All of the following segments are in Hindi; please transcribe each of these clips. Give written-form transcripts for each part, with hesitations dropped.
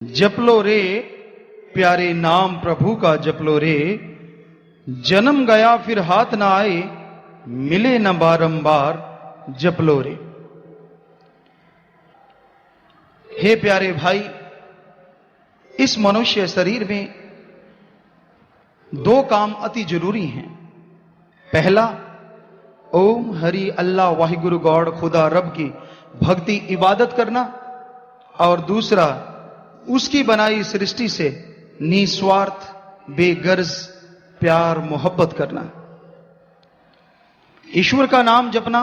जप लो रे प्यारे नाम प्रभु का, जप लो रे जन्म गया फिर हाथ ना आए, मिले न बारंबार, जप लो रे। हे प्यारे भाई, इस मनुष्य शरीर में दो काम अति जरूरी हैं। पहला, ओम हरि अल्लाह वाहिगुरु गॉड खुदा रब की भक्ति इबादत करना, और दूसरा उसकी बनाई सृष्टि से निस्वार्थ बेगर्ज प्यार मोहब्बत करना। ईश्वर का नाम जपना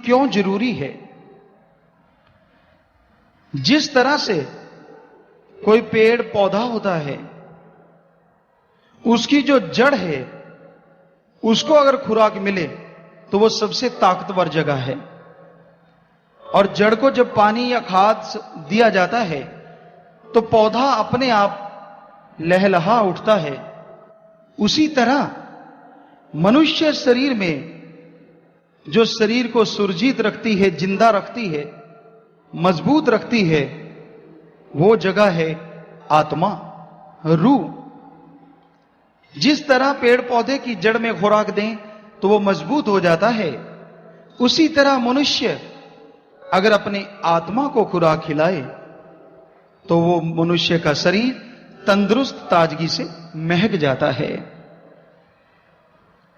क्यों जरूरी है? जिस तरह से कोई पेड़ पौधा होता है, उसकी जो जड़ है उसको अगर खुराक मिले तो वो सबसे ताकतवर जगह है, और जड़ को जब पानी या खाद दिया जाता है तो पौधा अपने आप लहलहा उठता है। उसी तरह मनुष्य शरीर में जो शरीर को सुरजीत रखती है, जिंदा रखती है, मजबूत रखती है, वो जगह है आत्मा, रूह। जिस तरह पेड़ पौधे की जड़ में खुराक दें तो वो मजबूत हो जाता है, उसी तरह मनुष्य अगर अपने आत्मा को खुराक खिलाए तो वो मनुष्य का शरीर तंदुरुस्त ताजगी से महक जाता है।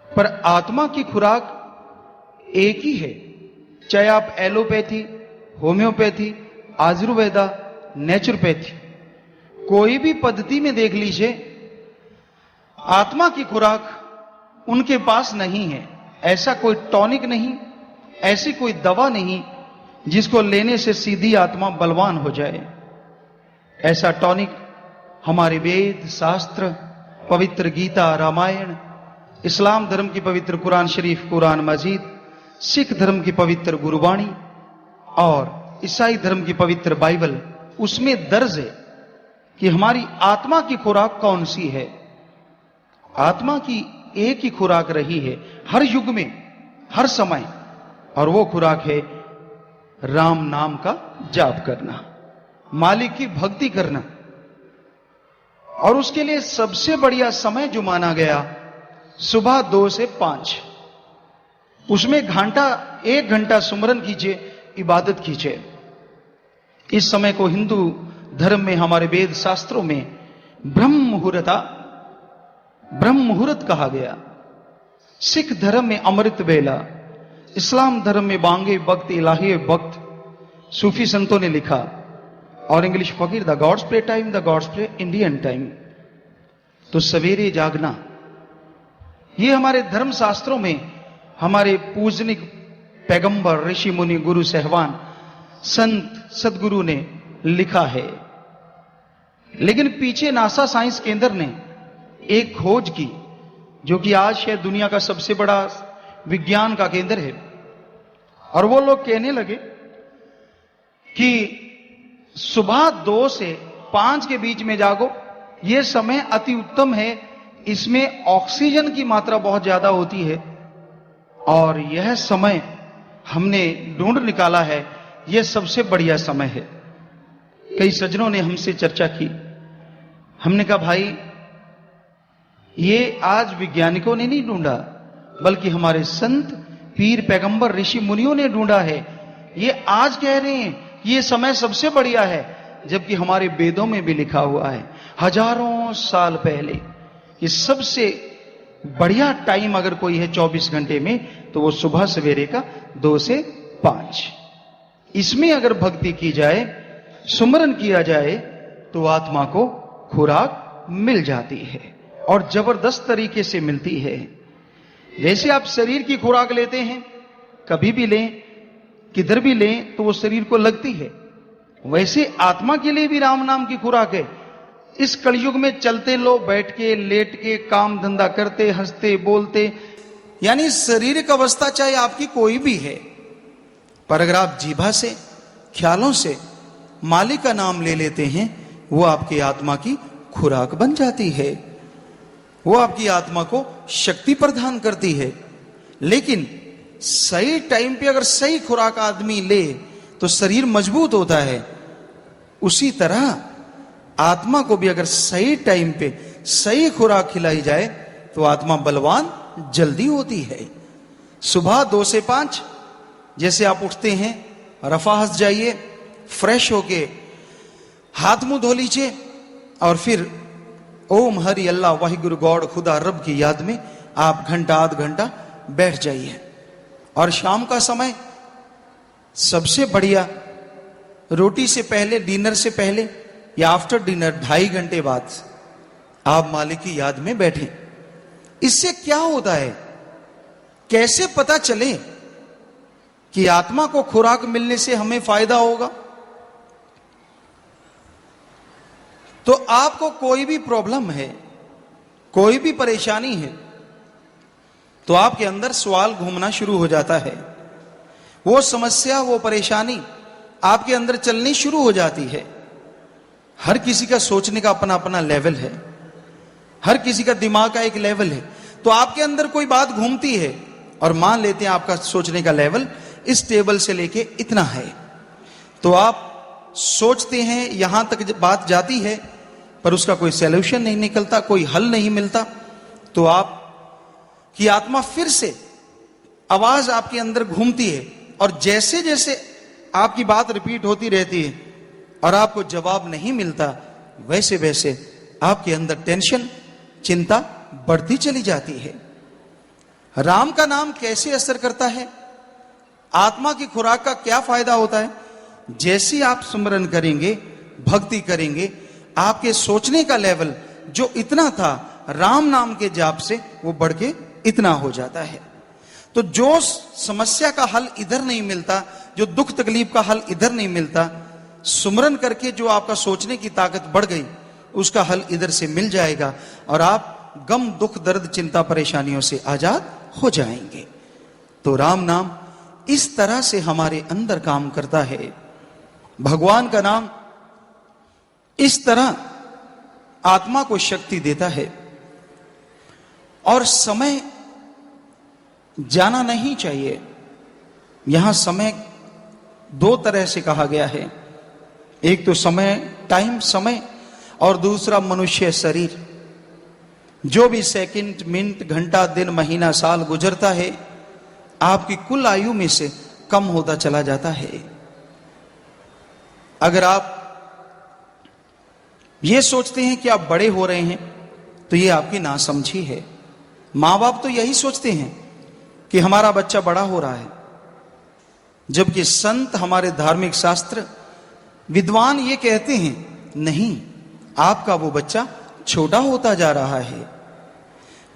पर आत्मा की खुराक एक ही है, चाहे आप एलोपैथी, होम्योपैथी, आयुर्वेदा, नेचुरोपैथी कोई भी पद्धति में देख लीजिए, आत्मा की खुराक उनके पास नहीं है। ऐसा कोई टॉनिक नहीं, ऐसी कोई दवा नहीं जिसको लेने से सीधी आत्मा बलवान हो जाए। ऐसा टॉनिक हमारे वेद शास्त्र, पवित्र गीता, रामायण, इस्लाम धर्म की पवित्र कुरान शरीफ, कुरान मजीद, सिख धर्म की पवित्र गुरुवाणी और ईसाई धर्म की पवित्र बाइबल, उसमें दर्ज है कि हमारी आत्मा की खुराक कौन सी है। आत्मा की एक ही खुराक रही है हर युग में, हर समय, और वो खुराक है राम नाम का जाप करना, मालिक की भक्ति करना। और उसके लिए सबसे बढ़िया समय जो माना गया, सुबह 2 से 5, उसमें एक घंटा सुमरन कीजिए, इबादत कीजिए। इस समय को हिंदू धर्म में, हमारे वेद शास्त्रों में ब्रह्म मुहूर्त कहा गया। सिख धर्म में अमृत वेला, इस्लाम धर्म में बांगे वक्त, इलाही वक्त, सूफी संतों ने लिखा, और इंग्लिश फकीर the gods play time, the gods play Indian time. तो सवेरे जागना, ये हमारे धर्म शास्त्रों में हमारे पूजनिक पैगंबर, ऋषि मुनि, गुरु साहिबान, संत सदगुरु ने लिखा है। लेकिन पीछे नासा साइंस केंद्र ने एक खोज की, जो कि आज शायद दुनिया का सबसे बड़ा विज्ञान का केंद्र है, और वो लोग कहने लगे कि सुबह 2 से 5 के बीच में जागो, यह समय अति उत्तम है। इसमें ऑक्सीजन की मात्रा बहुत ज्यादा होती है, और यह समय हमने ढूंढ निकाला है, यह सबसे बढ़िया समय है। कई सज्जनों ने हमसे चर्चा की, हमने कहा भाई ये आज वैज्ञानिकों ने नहीं ढूंढा, बल्कि हमारे संत, पीर, पैगंबर, ऋषि मुनियों ने ढूंढा है। ये आज कह रहे हैं ये समय सबसे बढ़िया है, जबकि हमारे वेदों में भी लिखा हुआ है हजारों साल पहले कि सबसे बढ़िया टाइम अगर कोई है 24 घंटे में, तो वो सुबह सवेरे का 2 से 5। इसमें अगर भक्ति की जाए, सुमरन किया जाए, तो आत्मा को खुराक मिल जाती है, और जबरदस्त तरीके से मिलती है। जैसे आप शरीर की खुराक लेते हैं, कभी भी लें, किधर भी लें, तो वो शरीर को लगती है, वैसे आत्मा के लिए भी राम नाम की खुराक है। इस कलयुग में चलते लो, बैठ के, लेट के, काम धंधा करते, हंसते बोलते, यानी शारीरिक अवस्था चाहे आपकी कोई भी है, पर अगर आप जीभा से, ख्यालों से मालिक का नाम ले लेते हैं, वो आपकी आत्मा की खुराक बन जाती है, वो आपकी आत्मा को शक्ति प्रदान करती है। लेकिन सही टाइम पे अगर सही खुराक आदमी ले तो शरीर मजबूत होता है। उसी तरह आत्मा को भी अगर सही टाइम पे सही खुराक खिलाई जाए तो आत्मा बलवान जल्दी होती है। सुबह 2 से 5 जैसे आप उठते हैं, रफाहस जाइए, फ्रेश होके हाथ मुंह धो लीजिए और फिर ओम हरि अल्लाह वाहिगुरु गॉड खुदा रब की याद में आप घंटा आध घंटा बैठ जाइए। और शाम का समय सबसे बढ़िया, रोटी से पहले, डिनर से पहले या आफ्टर डिनर 2.5 घंटे बाद आप मालिक की याद में बैठें। इससे क्या होता है, कैसे पता चले कि आत्मा को खुराक मिलने से हमें फायदा होगा? तो आपको कोई भी प्रॉब्लम है, कोई भी परेशानी है, तो आपके अंदर सवाल घूमना शुरू हो जाता है। वो समस्या, वो परेशानी आपके अंदर चलनी शुरू हो जाती है। हर किसी का सोचने का अपना अपना लेवल है, हर किसी का दिमाग का एक लेवल है। तो आपके अंदर कोई बात घूमती है और मान लेते हैं आपका सोचने का लेवल इस टेबल से लेके इतना है, तो आप सोचते हैं यहां तक बात जाती है, पर उसका कोई सॉल्यूशन नहीं निकलता, कोई हल नहीं मिलता। तो आप की आत्मा फिर से आवाज आपके अंदर घूमती है और जैसे जैसे आपकी बात रिपीट होती रहती है और आपको जवाब नहीं मिलता, वैसे वैसे आपके अंदर टेंशन, चिंता बढ़ती चली जाती है। राम का नाम कैसे असर करता है, आत्मा की खुराक का क्या फायदा होता है? जैसे आप सुमरन करेंगे, भक्ति करेंगे, आपके सोचने का लेवल जो इतना था राम नाम के जाप से वो बढ़ के इतना हो जाता है। तो जो समस्या का हल इधर नहीं मिलता, जो दुख तकलीफ का हल इधर नहीं मिलता, सुमरन करके जो आपका सोचने की ताकत बढ़ गई, उसका हल इधर से मिल जाएगा और आप गम, दुख, दर्द, चिंता, परेशानियों से आजाद हो जाएंगे। तो राम नाम इस तरह से हमारे अंदर काम करता है। भगवान का नाम इस तरह आत्मा को शक्ति देता है। और समय जाना नहीं चाहिए। यहां समय 2 तरह से कहा गया है, एक तो समय, टाइम, समय, और दूसरा मनुष्य शरीर। जो भी सेकंड, मिनट, घंटा, दिन, महीना, साल गुजरता है, आपकी कुल आयु में से कम होता चला जाता है। अगर आप ये सोचते हैं कि आप बड़े हो रहे हैं, तो ये आपकी नासमझी है। मां बाप तो यही सोचते हैं कि हमारा बच्चा बड़ा हो रहा है, जबकि संत, हमारे धार्मिक शास्त्र, विद्वान ये कहते हैं नहीं, आपका वो बच्चा छोटा होता जा रहा है।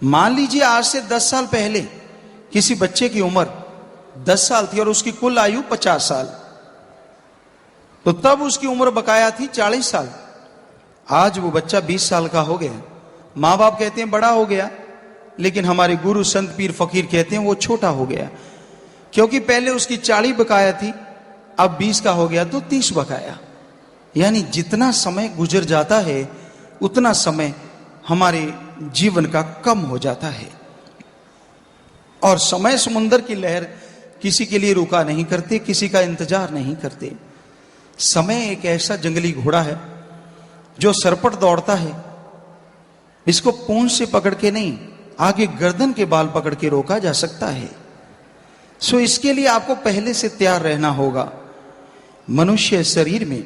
मान लीजिए आज से 10 साल पहले किसी बच्चे की उम्र 10 साल थी और उसकी कुल आयु 50 साल, तो तब उसकी उम्र बकाया थी 40 साल। आज वो बच्चा 20 साल का हो गया। मां बाप कहते हैं बड़ा हो गया, लेकिन हमारे गुरु, संत, पीर, फकीर कहते हैं वो छोटा हो गया, क्योंकि पहले उसकी 40 बकाया थी, अब 20 का हो गया तो 30 बकाया। यानी जितना समय गुजर जाता है उतना समय हमारे जीवन का कम हो जाता है। और समय समुंदर की लहर किसी के लिए रुका नहीं करते, किसी का इंतजार नहीं करते। समय एक ऐसा जंगली घोड़ा है जो सरपट दौड़ता है, इसको पूंछ से पकड़ के नहीं, आगे गर्दन के बाल पकड़ के रोका जा सकता है। सो इसके लिए आपको पहले से तैयार रहना होगा। मनुष्य शरीर में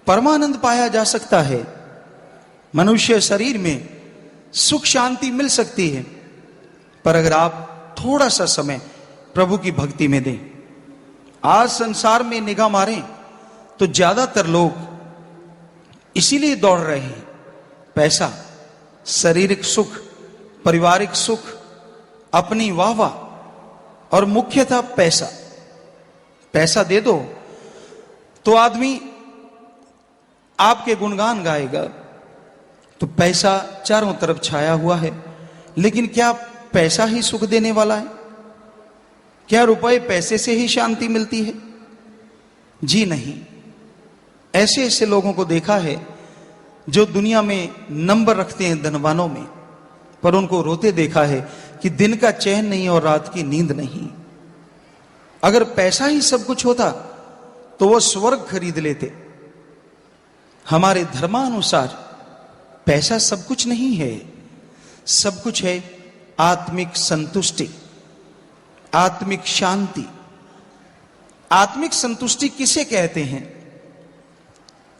परमानंद पाया जा सकता है, मनुष्य शरीर में सुख शांति मिल सकती है, पर अगर आप थोड़ा सा समय प्रभु की भक्ति में दें। आज संसार में निगाह मारें तो ज्यादातर लोग इसीलिए दौड़ रहे हैं, पैसा, शारीरिक सुख, पारिवारिक सुख, अपनी वाहवाह, और मुख्यतः पैसा। पैसा दे दो तो आदमी आपके गुणगान गाएगा। तो पैसा चारों तरफ छाया हुआ है, लेकिन क्या पैसा ही सुख देने वाला है? क्या रुपए पैसे से ही शांति मिलती है? जी नहीं। ऐसे ऐसे लोगों को देखा है जो दुनिया में नंबर रखते हैं धनवानों में, पर उनको रोते देखा है कि दिन का चैन नहीं और रात की नींद नहीं। अगर पैसा ही सब कुछ होता तो वो स्वर्ग खरीद लेते, हमारे धर्मानुसार पैसा सब कुछ नहीं है, सब कुछ है आत्मिक संतुष्टि, आत्मिक शांति। आत्मिक संतुष्टि किसे कहते हैं?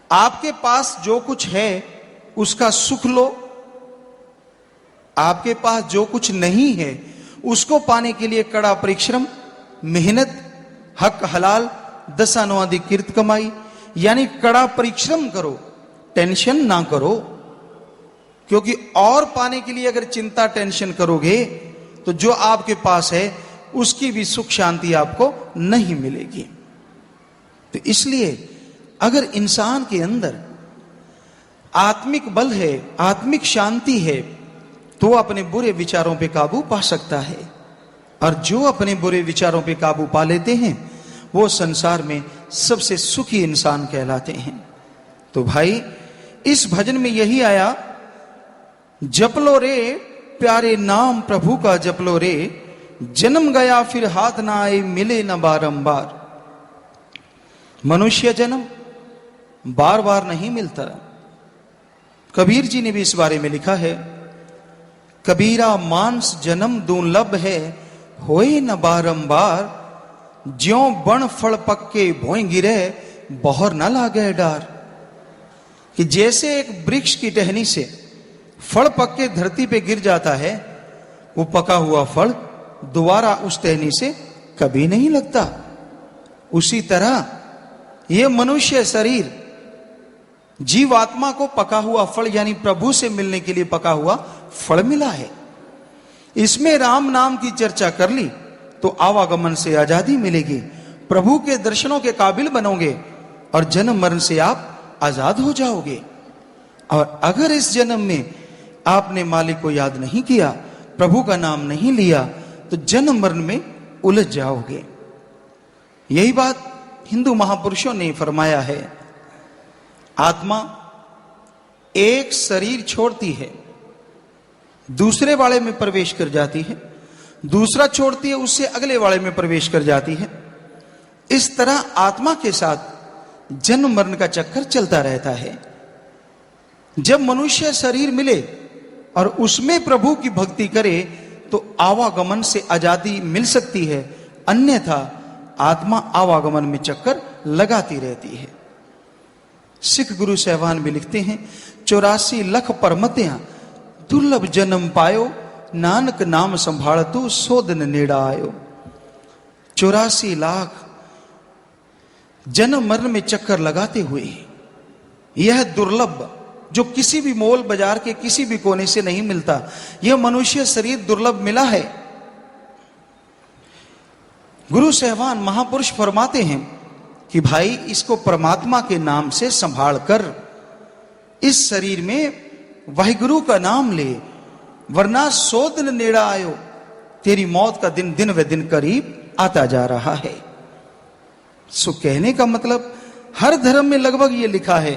आपके पास जो कुछ है उसका सुख लो, आपके पास जो कुछ नहीं है उसको पाने के लिए कड़ा परिश्रम, मेहनत, हक हलाल, दशानुवादी कीर्त कमाई, यानी कड़ा परिश्रम करो, टेंशन ना करो। क्योंकि और पाने के लिए अगर चिंता टेंशन करोगे तो जो आपके पास है उसकी भी सुख शांति आपको नहीं मिलेगी। तो इसलिए अगर इंसान के अंदर आत्मिक बल है, आत्मिक शांति है, तो अपने बुरे विचारों पे काबू पा सकता है। और जो अपने बुरे विचारों पे काबू पा लेते हैं वो संसार में सबसे सुखी इंसान कहलाते हैं। तो भाई इस भजन में यही आया, जप लो रे प्यारे नाम प्रभु का जप लो रे, जन्म गया फिर हाथ ना आए मिले न बारंबार। मनुष्य जन्म बार बार नहीं मिलता। कबीर जी ने भी इस बारे में लिखा है, कबीरा मानस जन्म दुर्लभ है होए न बारंबार, ज्यों बण फल पक्के भोई गिरे बहर न लागे डार। कि जैसे एक वृक्ष की टहनी से फल पक्के धरती पे गिर जाता है, वो पका हुआ फल दोबारा उस टहनी से कभी नहीं लगता, उसी तरह ये मनुष्य शरीर जीवात्मा को पका हुआ फल यानी प्रभु से मिलने के लिए पका हुआ फल मिला है। इसमें राम नाम की चर्चा कर ली तो आवागमन से आजादी मिलेगी, प्रभु के दर्शनों के काबिल बनोगे और जन्म मरण से आप आजाद हो जाओगे। और अगर इस जन्म में आपने मालिक को याद नहीं किया, प्रभु का नाम नहीं लिया, तो जन्म मरण में उलझ जाओगे। यही बात हिंदू महापुरुषों ने फरमाया है, आत्मा एक शरीर छोड़ती है, दूसरे वाले में प्रवेश कर जाती है, दूसरा छोड़ती है, उससे अगले वाले में प्रवेश कर जाती है। इस तरह आत्मा के साथ जन्म मरण का चक्कर चलता रहता है। जब मनुष्य शरीर मिले और उसमें प्रभु की भक्ति करे तो आवागमन से आजादी मिल सकती है, अन्यथा आत्मा आवागमन में चक्कर लगाती रहती है। सिख गुरु सहवान भी लिखते हैं, 84 लख परमत्या दुर्लभ जन्म पायो, नानक नाम संभालतु सो दिन नेड़ा आयो। 84 लाख जन्म मरण में चक्कर लगाते हुए यह दुर्लभ, जो किसी भी मॉल बाजार के किसी भी कोने से नहीं मिलता, यह मनुष्य शरीर दुर्लभ मिला है। गुरु सहवान महापुरुष फरमाते हैं कि भाई इसको परमात्मा के नाम से संभाल कर इस शरीर में वाहिगुरु का नाम ले, वरना 100 दिन नेड़ा आयो, तेरी मौत का दिन दिन व दिन करीब आता जा रहा है। सो कहने का मतलब हर धर्म में लगभग ये लिखा है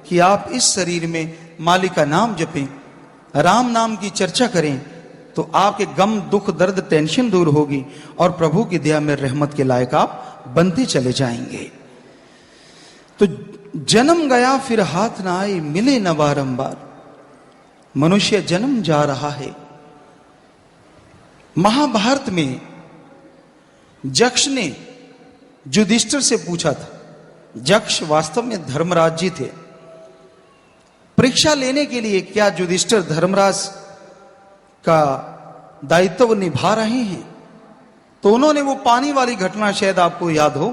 कि आप इस शरीर में मालिक का नाम जपें, राम नाम की चर्चा करें, तो आपके गम दुख दर्द टेंशन दूर होगी और प्रभु की दया में रहमत के लायक आप बनते चले जाएंगे। तो जन्म गया फिर हाथ ना आए मिले न बारंबार। मनुष्य जन्म जा रहा है। महाभारत में जक्ष ने युधिष्ठिर से पूछा था, जक्ष वास्तव में धर्मराज जी थे, परीक्षा लेने के लिए क्या युधिष्ठिर धर्मराज का दायित्व निभा रहे हैं। तो उन्होंने वो पानी वाली घटना, शायद आपको याद हो,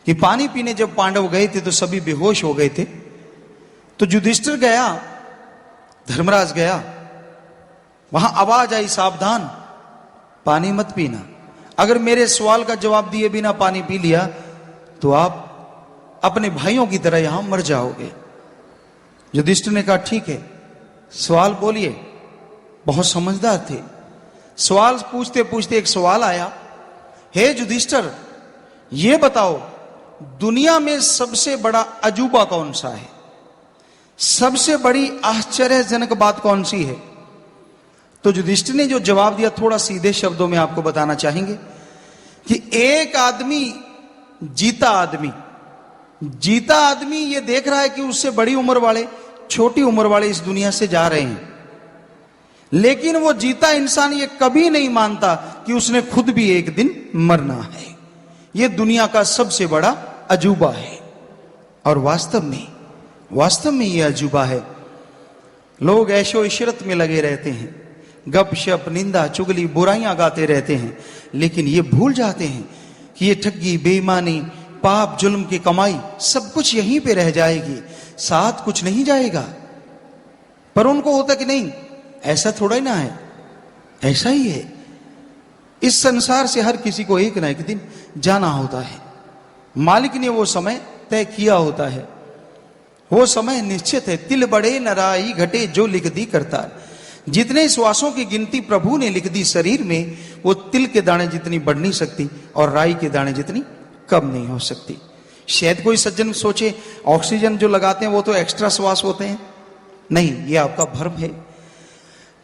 कि पानी पीने जब पांडव गए थे तो सभी बेहोश हो गए थे। तो युधिष्ठिर गया, धर्मराज गया, वहां आवाज आई, सावधान, पानी मत पीना, अगर मेरे सवाल का जवाब दिए बिना पानी पी लिया तो आप अपने भाइयों की तरह यहां मर जाओगे। युधिष्ठिर ने कहा ठीक है, सवाल बोलिए। बहुत समझदार थे। सवाल पूछते पूछते एक सवाल आया, हे युधिष्ठिर, ये बताओ दुनिया में सबसे बड़ा अजूबा कौन सा है, सबसे बड़ी आश्चर्यजनक बात कौन सी है। तो युधिष्ठिर ने जो जवाब दिया, थोड़ा सीधे शब्दों में आपको बताना चाहेंगे कि एक आदमी, जीता आदमी, जीता आदमी ये देख रहा है कि उससे बड़ी उम्र वाले, छोटी उम्र वाले इस दुनिया से जा रहे हैं, लेकिन वो जीता इंसान ये कभी नहीं मानता कि उसने खुद भी एक दिन मरना है। ये दुनिया का सबसे बड़ा अजूबा है। और वास्तव में ये अजूबा है। लोग ऐशो इशरत में लगे रहते हैं, गपशप, निंदा, चुगली, बुराइयां गाते रहते हैं, लेकिन ये भूल जाते हैं कि ये ठगी, बेईमानी, पाप, जुल्म की कमाई सब कुछ यहीं पे रह जाएगी, साथ कुछ नहीं जाएगा। पर उनको होता कि नहीं, ऐसा थोड़ा ही ना है, ऐसा ही है। इस संसार से हर किसी को एक ना एक दिन जाना होता है। मालिक ने वो समय तय किया होता है, वो समय निश्चित है। तिल बड़े न राई घटे जो लिख दी करता। जितने श्वासों की गिनती प्रभु ने लिख दी शरीर में, वो तिल के दाने जितनी बढ़ नहीं सकती और राई के दाने जितनी कम नहीं हो सकती। शायद कोई सज्जन सोचे ऑक्सीजन जो लगाते हैं वो तो एक्स्ट्रा श्वास होते हैं। नहीं, ये आपका भ्रम है।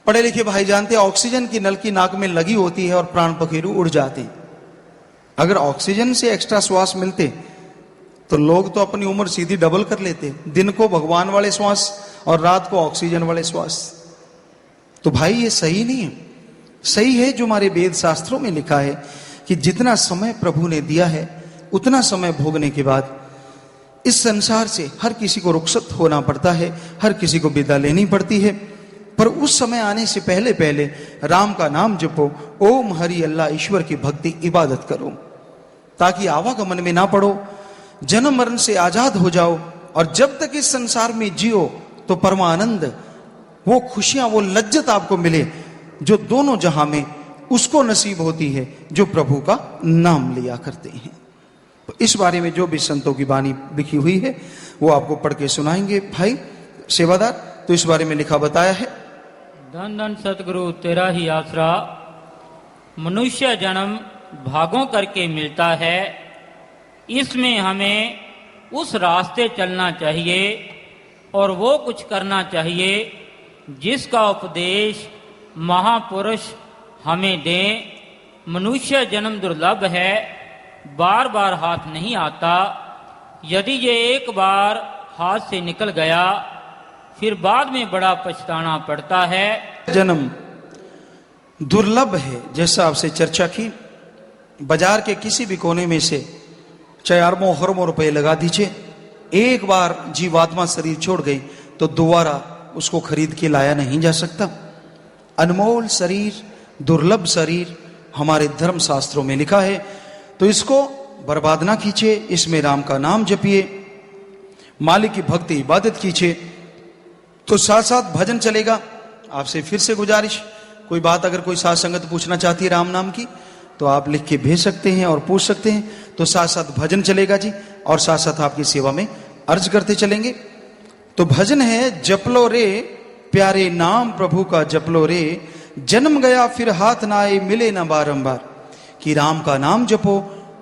पढ़े लिखे भाई जानते हैं ऑक्सीजन की नलकी नाक में लगी होती है और प्राण पखेरु उड़ जाते हैं। अगर ऑक्सीजन से एक्स्ट्रा श्वास मिलते तो लोग तो अपनी उम्र सीधी डबल कर लेते, दिन को भगवान वाले श्वास और रात को ऑक्सीजन वाले श्वास। तो भाई ये सही नहीं है। सही है जो हमारे वेद शास्त्रों में लिखा है कि जितना समय प्रभु ने दिया है उतना समय भोगने के बाद इस संसार से हर किसी को रुखसत होना पड़ता है, हर किसी को विदा लेनी पड़ती है। पर उस समय आने से पहले पहले राम का नाम जपो, ओम हरि अल्लाह, ईश्वर की भक्ति इबादत करो, ताकि आवागमन में ना पड़ो, जन्म मरण से आजाद हो जाओ। और जब तक इस संसार में जियो तो परमानंद, वो खुशियां, वो लज्जत आपको मिले जो दोनों जहां में उसको नसीब होती है जो प्रभु का नाम लिया करते हैं। तो इस बारे में जो भी संतों की वाणी लिखी हुई है वो आपको पढ़ के सुनाएंगे भाई सेवादार। तो इस बारे में लिखा बताया है, धन धन सतगुरु तेरा ही आसरा, मनुष्य जन्म भागों करके मिलता है, इसमें हमें उस रास्ते चलना चाहिए और वो कुछ करना चाहिए जिसका उपदेश महापुरुष हमें दें। मनुष्य जन्म दुर्लभ है, बार बार हाथ नहीं आता। यदि ये एक बार हाथ से निकल गया फिर बाद में बड़ा पछताना पड़ता है। जन्म दुर्लभ है, जैसा आपसे चर्चा की। बाजार के किसी भी कोने में से चाहे अरबों रुपए लगा दीजिए, एक बार जीवात्मा शरीर छोड़ गई तो दोबारा उसको खरीद के लाया नहीं जा सकता। अनमोल शरीर, दुर्लभ शरीर हमारे धर्म शास्त्रों में लिखा है। तो इसको बर्बाद ना कीजिए, इसमें राम का नाम जपिए, मालिक की भक्ति इबादत कीजिए। तो साथ साथ भजन चलेगा। आपसे फिर से गुजारिश, कोई बात अगर कोई साथ संगत पूछना चाहती है राम नाम की तो आप लिख के भेज सकते हैं और पूछ सकते हैं। तो साथ साथ भजन चलेगा जी, और साथ साथ आपकी सेवा में अर्ज करते चलेंगे। तो भजन है, जपलो रे प्यारे नाम प्रभु का जपलो रे, जन्म गया फिर हाथ ना आए मिले ना बारंबार। कि राम का नाम जपो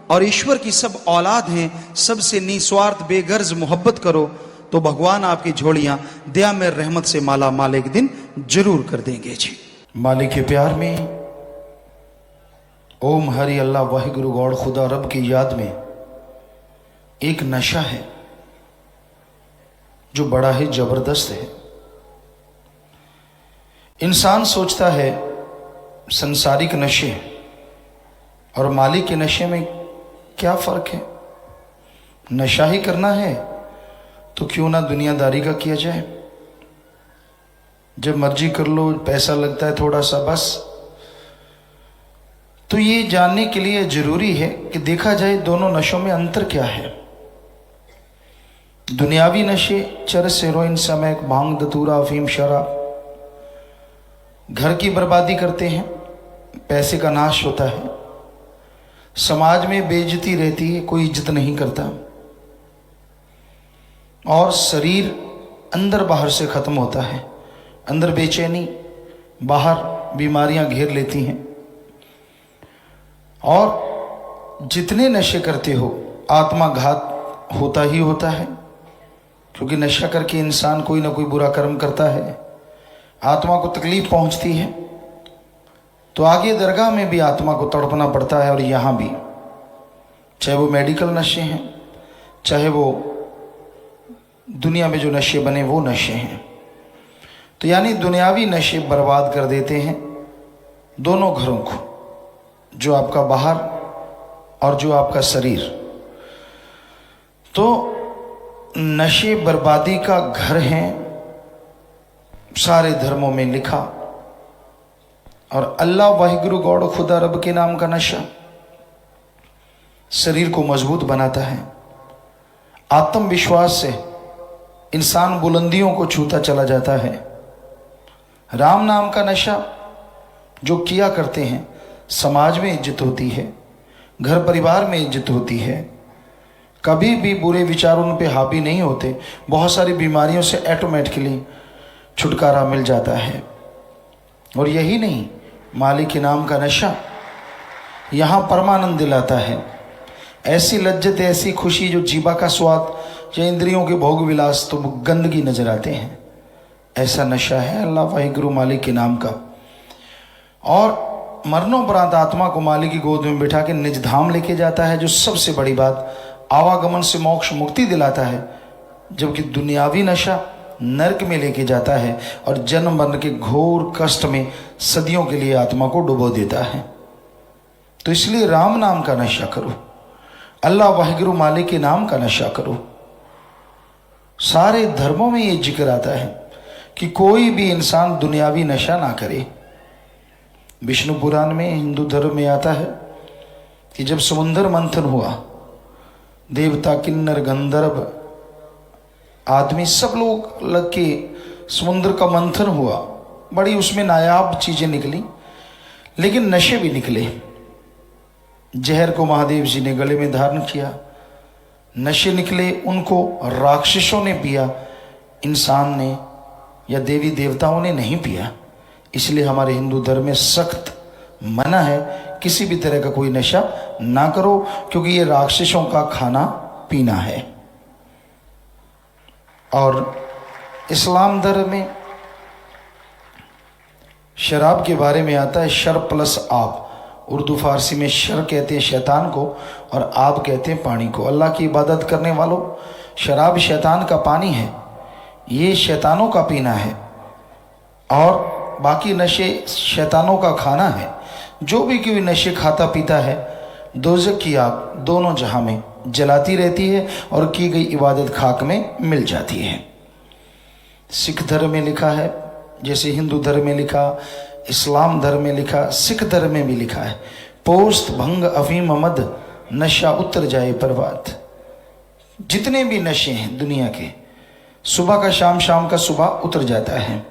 और ईश्वर की सब औलाद हैं, सबसे निस्वार्थ बेगर्ज मोहब्बत करो तो भगवान आपकी झोलियां दया में रहमत से माला माल एक दिन जरूर कर देंगे जी। मालिक के प्यार में ओम हरि अल्लाह वाहिगुरु गौड़ खुदा रब की याद में एक नशा है जो बड़ा ही जबरदस्त है। इंसान सोचता है संसारिक नशे और मालिक के नशे में क्या फर्क है। नशा ही करना है तो क्यों ना दुनियादारी का किया जाए, जब मर्जी कर लो, पैसा लगता है थोड़ा सा बस। तो ये जानने के लिए जरूरी है कि देखा जाए दोनों नशों में अंतर क्या है। दुनियावी नशे चरस, हेरोइन, समैक, भांग, धतूरा, अफीम, शराब घर की बर्बादी करते हैं, पैसे का नाश होता है, समाज में बेइज्जती रहती है, कोई इज्जत नहीं करता, और शरीर अंदर बाहर से खत्म होता है। अंदर बेचैनी, बाहर बीमारियां घेर लेती हैं। और जितने नशे करते हो आत्मा घात होता ही होता है, क्योंकि नशा करके इंसान कोई ना कोई बुरा कर्म करता है, आत्मा को तकलीफ पहुंचती है। तो आगे दरगाह में भी आत्मा को तड़पना पड़ता है, और यहाँ भी, चाहे वो मेडिकल नशे हैं, चाहे वो दुनिया में जो नशे बने वो नशे हैं। तो यानी दुनियावी नशे बर्बाद कर देते हैं दोनों घरों को, जो आपका बाहर और जो आपका शरीर। तो नशे बर्बादी का घर हैं, सारे धर्मों में लिखा। और अल्लाह वाहिगुरु गॉड खुदा रब के नाम का नशा शरीर को मजबूत बनाता है। आत्मविश्वास से इंसान बुलंदियों को छूता चला जाता है। राम नाम का नशा जो किया करते हैं, समाज में इज्जत होती है, घर परिवार में इज्जत होती है, कभी भी बुरे विचार उन पे हावी नहीं होते, बहुत सारी बीमारियों से ऑटोमेटिकली छुटकारा मिल जाता है। और यही नहीं, मालिक के नाम का नशा यहाँ परमानंद दिलाता है। ऐसी लज्जत, ऐसी खुशी जो जीवा का स्वाद या इंद्रियों के भोग विलास तो गंदगी नजर आते हैं, ऐसा नशा है अल्लाह वाहिगुरु मालिक के नाम का। और मरणोपरांत आत्मा को मालिक की गोद में बिठा के निज धाम लेके जाता है, जो सबसे बड़ी बात, आवागमन से मोक्ष मुक्ति दिलाता है। जबकि दुनियावी नशा नरक में लेके जाता है और जन्म मरण के घोर कष्ट में सदियों के लिए आत्मा को डुबो देता है। तो इसलिए राम नाम का नशा करो, अल्लाह वाहिगुरु मालिक के नाम का नशा करो। सारे धर्मों में ये जिक्र आता है कि कोई भी इंसान दुनियावी नशा ना करे। विष्णु पुराण में, हिंदू धर्म में आता है कि जब समुद्र मंथन हुआ, देवता, किन्नर, गंधर्व आदमी सब लोग लग के समुद्र का मंथन हुआ, बड़ी उसमें नायाब चीजें निकली, लेकिन नशे भी निकले। जहर को महादेव जी ने गले में धारण किया, नशे निकले, उनको राक्षसों ने पिया, इंसान ने या देवी देवताओं ने नहीं पिया। इसलिए हमारे हिंदू धर्म में सख्त मना है, किसी भी तरह का कोई नशा ना करो, क्योंकि ये राक्षसों का खाना पीना है। और इस्लाम धर्म में शराब के बारे में आता है शर प्लस आप। उर्दू फारसी में शर कहते हैं शैतान को और आप कहते हैं पानी को। अल्लाह की इबादत करने वालों, शराब शैतान का पानी है, ये शैतानों का पीना है, और बाकी नशे शैतानों का खाना है। जो भी कोई नशे खाता पीता है, दोज़ख की आग दोनों जहां में जलाती रहती है और की गई इबादत खाक में मिल जाती है। सिख धर्म में लिखा है, जैसे हिंदू धर्म में लिखा, इस्लाम धर्म में लिखा, सिख धर्म में भी लिखा है, पोस्त भंग अफीम मद नशा उतर जाए पर्वत। जितने भी नशे हैं दुनिया के, सुबह का शाम, शाम का सुबह उतर जाता है,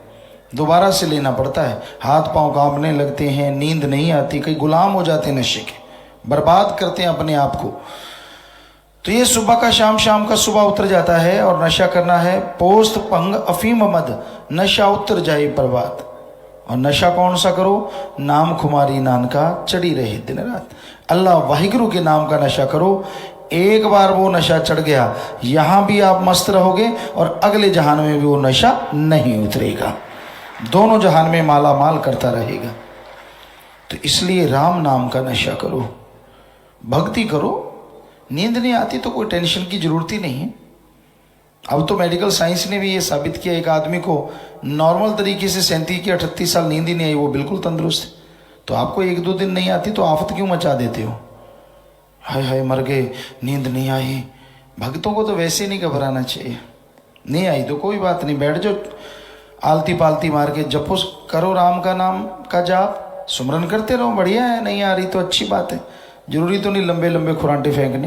दोबारा से लेना पड़ता है। हाथ पांव कांपने लगते हैं, नींद नहीं आती, कई गुलाम हो जाते हैं नशे के, बर्बाद करते हैं अपने आप को। तो ये सुबह का शाम, शाम का सुबह उतर जाता है और नशा करना है। पोस्त भंग अफीम मद नशा उतर जाए पर्वत। और नशा कौन सा करो? नाम खुमारी नान का चढ़ी रहे दिन रात। अल्लाह वाहिगुरु के नाम का नशा करो। एक बार वो नशा चढ़ गया, यहां भी आप मस्त रहोगे और अगले जहान में भी वो नशा नहीं उतरेगा, दोनों जहान में माला माल करता रहेगा। तो इसलिए राम नाम का नशा करो, भक्ति करो। नींद नहीं आती तो कोई टेंशन की जरूरत ही नहीं है। अब तो मेडिकल साइंस ने भी ये साबित किया, एक आदमी को नॉर्मल तरीके से 37 की 38 साल नींद ही नहीं आई, वो बिल्कुल तंदुरुस्त है। तो आपको 1-2 दिन नहीं आती तो आफत क्यों मचा देते हो? हाय हाय मर गए, नींद नहीं आई। भक्तों को तो वैसे नहीं घबराना चाहिए। नहीं आई तो कोई बात नहीं, बैठ जाओ, आलती पालती मार के जपो, करो राम का नाम का जाप, सुमरन करते रहो, बढ़िया है। नहीं आ रही तो अच्छी बात है, जरूरी तो नहीं लंबे लंबे खुरांटे फेंकने।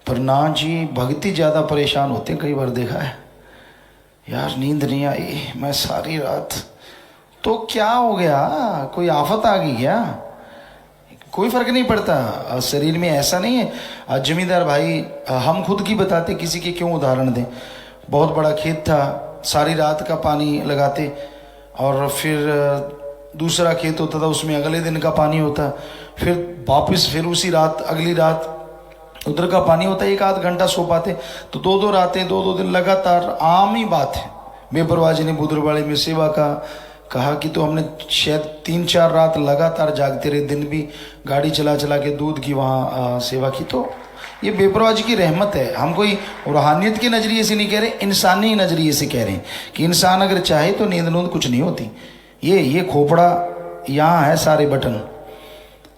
पर ना जी, भक्ति ज़्यादा परेशान होते हैं। कई बार देखा है, यार नींद नहीं आई मैं सारी रात, तो क्या हो गया? कोई आफत आ गई क्या? कोई फर्क नहीं पड़ता शरीर में, ऐसा नहीं है। जमींदार भाई, हम खुद की बताते, किसी के क्यों उदाहरण दें। बहुत बड़ा खेत था, सारी रात का पानी लगाते और फिर दूसरा खेत होता था, उसमें अगले दिन का पानी होता, फिर वापस फिर उसी रात अगली रात उधर का पानी होता। 1-8 घंटा सो पाते, तो 2-2 रातें 2-2 दिन लगातार, आम ही बात है। बेपरवाह जी ने बुधरवाड़े में सेवा का कहा कि तो हमने शायद 3-4 रात लगातार जागते रहे, दिन भी गाड़ी चला चला के दूध की वहाँ सेवा की। तो ये बेपरवाही की रहमत है। हम कोई रूहानियत के नज़रिए से नहीं कह रहे, इंसानी नज़रिए से कह रहे हैं कि इंसान अगर चाहे तो नींद नूंद कुछ नहीं होती। ये खोपड़ा यहाँ है, सारे बटन।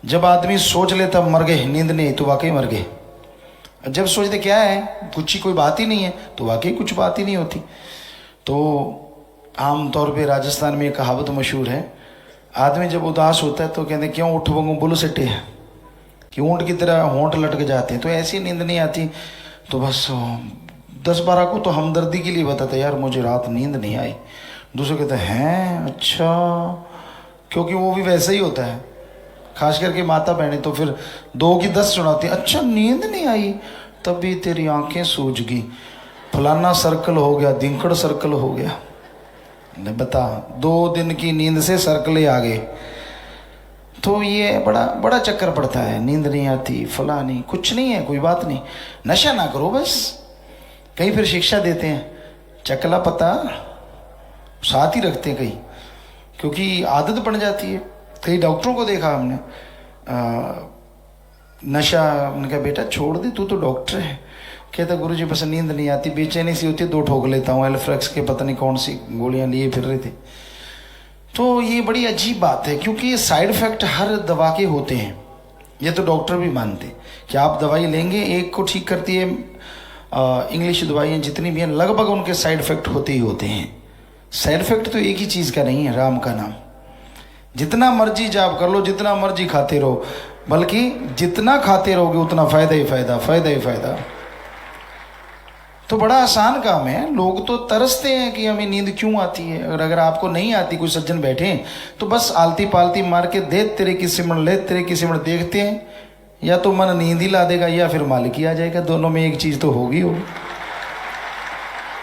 जब आदमी सोच लेता मर गए, नींद नहीं आई, तो वाकई मर गए। जब सोचते क्या है, कुछ ही कोई बात ही नहीं है, तो वाकई कुछ बात ही नहीं होती। तो आम तौर पे राजस्थान में एक कहावत मशहूर है, आदमी जब उदास होता है तो कहते क्यों उठ वंगू बुल सटे है, कि ऊँट की तरह होंठ लटक जाते हैं। तो ऐसी नींद नहीं आती तो बस 10-12 को तो हमदर्दी के लिए बताता यार मुझे रात नींद नहीं आई। दूसरे कहते हैं अच्छा, क्योंकि वो भी वैसा ही होता है, खास करके माता बहनें तो फिर 2 की 10 सुनाती, अच्छा नींद नहीं आई, तब भी तेरी आंखें सूज गई, फलाना सर्कल हो गया, दिंकड़ सर्कल हो गया। बता 2 दिन की नींद से सर्कल आ गए। तो ये बड़ा चक्कर पड़ता है, नींद नहीं आती, फलानी, कुछ नहीं है, कोई बात नहीं, नशा ना करो बस। कई फिर शिक्षा देते हैं, चकला पता साथ ही रखते हैं कई, क्योंकि आदत बन जाती है। कई डॉक्टरों को देखा हमने, नशा, उन्होंने कहा बेटा छोड़ दे, तू तो डॉक्टर है। कहता गुरुजी बस नींद नहीं आती, बेचैनी सी होती है, 2 ठोक लेता हूँ, एल्फ्रेक्स के पता नहीं कौन सी गोलियां लिए फिर रहे थे। तो ये बड़ी अजीब बात है, क्योंकि ये साइड इफेक्ट हर दवा के होते हैं। ये तो डॉक्टर भी मानते कि आप दवाई लेंगे, एक को ठीक करती है, इंग्लिश दवाइयाँ जितनी भी हैं लगभग उनके साइड इफेक्ट होते ही होते हैं। साइड इफेक्ट तो एक ही चीज़ का नहीं है, राम का नाम। जितना मर्जी जाप कर लो, जितना मर्जी खाते रहो, बल्कि जितना खाते रहोगे उतना फायदा ही फायदा, फायदा ही फायदा। तो बड़ा आसान काम है। लोग तो तरसते हैं कि हमें नींद क्यों आती है। और अगर आपको नहीं आती, कोई सज्जन बैठे तो बस आलती पालती मार के दे तेरे की सिमरण, ले तेरे की सिमरण देखते हैं, या तो मन नींद ही ला देगा या फिर मालिक ही आ जाएगा, दोनों में एक चीज तो होगी होगी।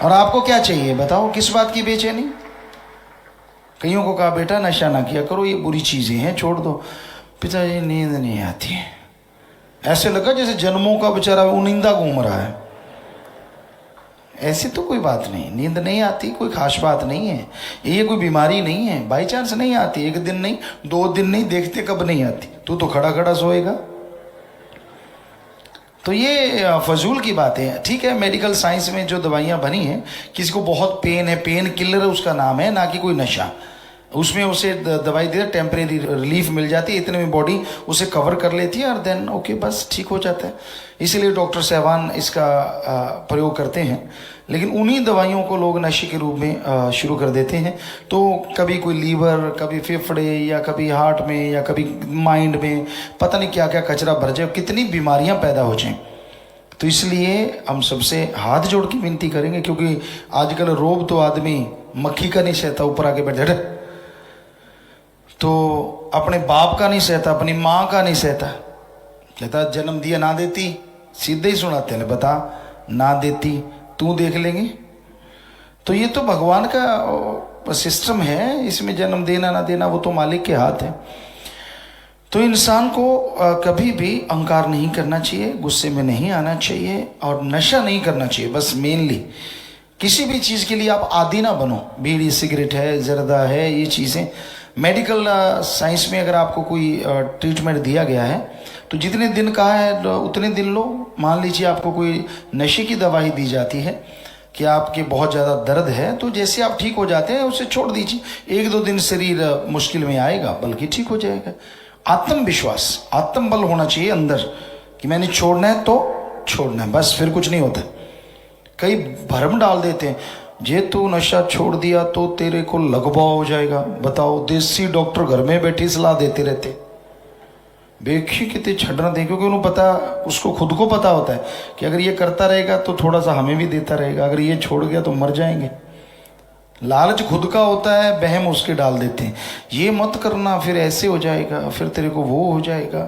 और आपको क्या चाहिए बताओ, किस बात की बेचैनी। कईयों को कहा बेटा नशा ना किया करो, ये बुरी चीजें हैं, छोड़ दो। पिताजी नींद नहीं आती है, ऐसे लगा जैसे जन्मों का बेचारा उनिंदा घूम रहा है। ऐसी तो कोई बात नहीं, नींद नहीं आती कोई खास बात नहीं है, ये कोई बीमारी नहीं है, बाई चांस नहीं आती, 1 दिन नहीं 2 दिन नहीं, देखते कब नहीं आती, तू तो खड़ा खड़ा सोएगा। तो ये फजूल की बात है। ठीक है, मेडिकल साइंस में जो दवाइयाँ बनी हैं, किसी को बहुत पेन है, पेन किलर उसका नाम है, ना कि कोई नशा। उसमें उसे दवाई दे टेम्परेरी रिलीफ मिल जाती है, इतने में बॉडी उसे कवर कर लेती है और देन ओके बस ठीक हो जाता है। इसीलिए डॉक्टर साहबान इसका प्रयोग करते हैं। लेकिन उन्हीं दवाइयों को लोग नशे के रूप में शुरू कर देते हैं। तो कभी कोई लीवर, कभी फेफड़े, या कभी हार्ट में, या कभी माइंड में, पता नहीं क्या क्या कचरा भर जाए, कितनी बीमारियां पैदा हो जाएं। तो इसलिए हम सबसे हाथ जोड़ के विनती करेंगे, क्योंकि आजकल रोब तो आदमी मक्खी का नहीं सहता, ऊपर आके बैठ जाए, तो अपने बाप का नहीं सहता, अपनी माँ का नहीं सहता। कहता जन्म दिया ना देती, सीधे ही सुनाते हैं, बता ना देती तू देख लेंगे। तो ये तो भगवान का सिस्टम है, इसमें जन्म देना ना देना वो तो मालिक के हाथ है। तो इंसान को कभी भी अहंकार नहीं करना चाहिए, गुस्से में नहीं आना चाहिए, और नशा नहीं करना चाहिए। बस मेनली किसी भी चीज़ के लिए आप आदी ना बनो। बीड़ी सिगरेट है, जर्दा है, ये चीज़ें मेडिकल साइंस में अगर आपको कोई ट्रीटमेंट दिया गया है तो जितने दिन का है उतने दिन लो। मान लीजिए आपको कोई नशे की दवाई दी जाती है कि आपके बहुत ज़्यादा दर्द है, तो जैसे आप ठीक हो जाते हैं उसे छोड़ दीजिए। 1-2 दिन शरीर मुश्किल में आएगा, बल्कि ठीक हो जाएगा। आत्मविश्वास, आत्मबल होना चाहिए अंदर कि मैंने छोड़ना है तो छोड़ना है, बस, फिर कुछ नहीं होता। कई भरम डाल देते हैं, जे तू नशा छोड़ दिया तो तेरे को लगवा हो जाएगा। बताओ, देसी डॉक्टर घर में बैठी सलाह देते रहते, देखिए कितने छड़ना दे, क्योंकि उन्हें पता, उसको खुद को पता होता है कि अगर ये करता रहेगा तो थोड़ा सा हमें भी देता रहेगा, अगर ये छोड़ गया तो मर जाएंगे। लालच खुद का होता है, बहम उसके डाल देते हैं, ये मत करना फिर ऐसे हो जाएगा, फिर तेरे को वो हो जाएगा।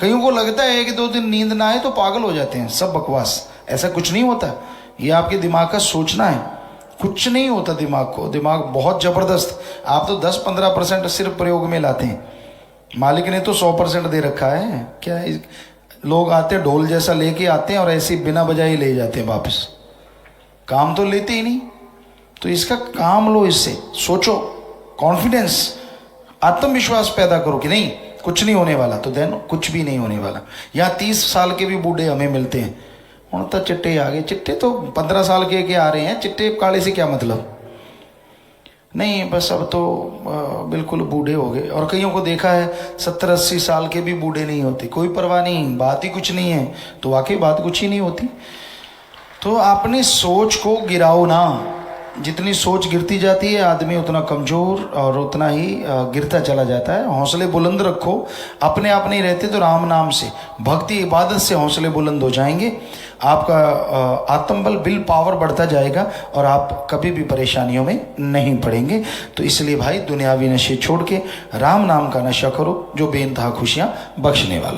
कईयों को लगता है कि 2 दिन नींद ना आए तो पागल हो जाते हैं, सब बकवास। ऐसा कुछ नहीं होता, ये आपके दिमाग का सोचना है, कुछ नहीं होता दिमाग को। दिमाग बहुत जबरदस्त, आप तो 10-15% सिर्फ प्रयोग में लाते हैं, मालिक ने तो 100% दे रखा है। क्या लोग आते हैं ढोल जैसा लेके आते हैं और ऐसे बिना बजाए ले जाते हैं वापस, काम तो लेते ही नहीं। तो इसका काम लो, इससे सोचो, कॉन्फिडेंस, आत्मविश्वास पैदा करो कि नहीं कुछ नहीं होने वाला, तो देन कुछ भी नहीं होने वाला। यहाँ 30 साल के भी बूढ़े हमें मिलते हैं, हूँ तो चिट्टे आ गए, चिट्टे तो 15 साल के आ रहे हैं, चिट्टे काले से क्या मतलब, नहीं बस अब तो बिल्कुल बूढ़े हो गए। और कईयों को देखा है 70-80 साल के भी बूढ़े नहीं होते, कोई परवाह नहीं, बात ही कुछ नहीं है, तो वाकई बात कुछ ही नहीं होती। तो अपनी सोच को गिराओ ना, जितनी सोच गिरती जाती है आदमी उतना कमज़ोर और उतना ही गिरता चला जाता है। हौसले बुलंद रखो, अपने आप नहीं रहते तो राम नाम से, भक्ति इबादत से हौसले बुलंद हो जाएंगे, आपका आत्मबल विल पावर बढ़ता जाएगा और आप कभी भी परेशानियों में नहीं पड़ेंगे। तो इसलिए भाई दुनियावी नशे छोड़ के राम नाम का नशा करो, जो बेइंतहा खुशियाँ बख्शने वाला।